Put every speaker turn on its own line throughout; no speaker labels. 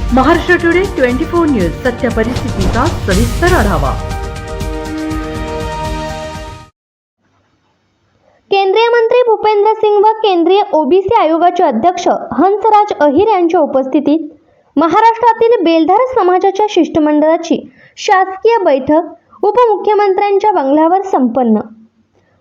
Maharashtra today 24 news सत्य परिस्थितीचा सविस्तर आढावा।
केंद्रीय मंत्री भूपेंद्र सिंग व केंद्रीय ओबीसी आयोगाचे अध्यक्ष हंसराज अहिर यांच्या उपस्थितीत महाराष्ट्रातील बेलधार समाजाच्या शिष्टमंडळाची शासकीय बैठक उपमुख्यमंत्र्यांच्या बंगल्यावर संपन्न।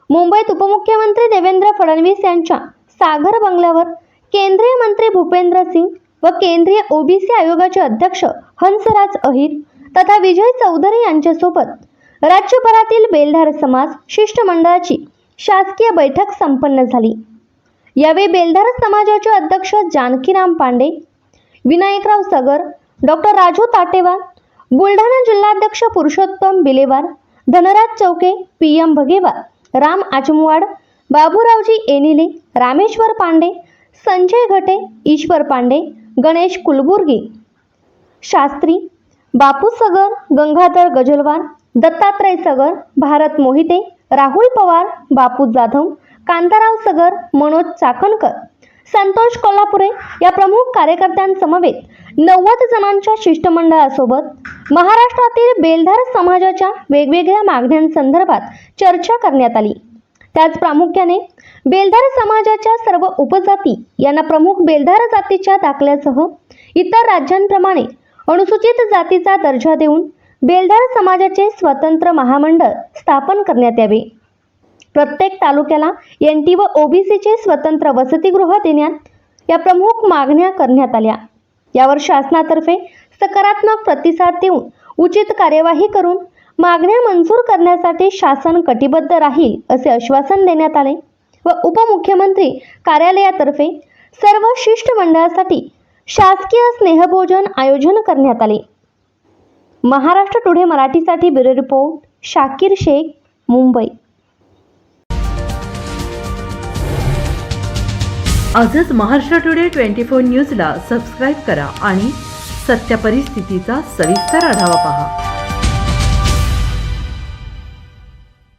मुंबईत उपमुख्यमंत्री देवेंद्र फडणवीस यांच्या सागर बंगल्यावर केंद्रीय मंत्री भूपेंद्र सिंग व केंद्रीय ओबीसी आयोगाचे अध्यक्ष हंसराज अहिर तथा विजय चौधरी यांच्यासोबत राज्यभरातील बेलधार समाज शिष्टमंडळाची शासकीय बैठक संपन्न झाली। यावेळी बेलधार समाजाचे अध्यक्ष जानकीराम पांडे, विनायकराव सगर, डॉक्टर राजू ताटेवार, बुलढाणा जिल्हाध्यक्ष पुरुषोत्तम बिलेवार, धनराज चौके, PM भगेवार, राम आचमवाड, बाबूरावजी एनिले, रामेश्वर पांडे, संजय घटे, ईश्वर पांडे, गणेश कुलबुर्गी, शास्त्री, बापू सगर, गंगाधर गजलवार, दत्तात्रय सगर, भारत मोहिते, राहुल पवार, बापू जाधव, कांताराव सगर, मनोज चाकणकर, संतोष कोल्हापुरे या प्रमुख कार्यकर्त्यांसमवेत 90 जणांच्या शिष्टमंडळासोबत महाराष्ट्रातील बेलधार समाजाच्या वेगवेगळ्या मागण्यांसंदर्भात चर्चा करण्यात आली। त्याच प्रामुख्याने बेलधार समाजाच्या सर्व उपजाती यांना प्रमुख बेलधार जातीच्या दाखल्यासह इतर राज्यांप्रमाणे अनुसूचित जातीचा दर्जा देऊन बेलधार समाजाचे स्वतंत्र महामंडळ स्थापन करण्यात यावे। प्रत्येक तालुक्याला NT व OBCचे स्वतंत्र वसतिगृह देण्यात या प्रमुख मागण्या करण्यात आल्या। यावर शासनातर्फे सकारात्मक प्रतिसाद देऊन उचित कार्यवाही करून मागण्या मंजूर करण्यासाठी शासन कटिबद्ध राहील असे आश्वासन देण्यात आले व उपमुख्यमंत्री कार्यालयातर्फे सर्व शिष्टमंडळासाठी शासकीय स्नेहभोजन आयोजन करण्यात आले। महाराष्ट्र टुडे मराठीसाठी ब्युरो रिपोर्ट शाकीर शेख, मुंबई।
आजच महाराष्ट्र टुडे 24 न्यूजला सबस्क्राईब करा आणि सत्य परिस्थितीचा सविस्तर आढावा पहा।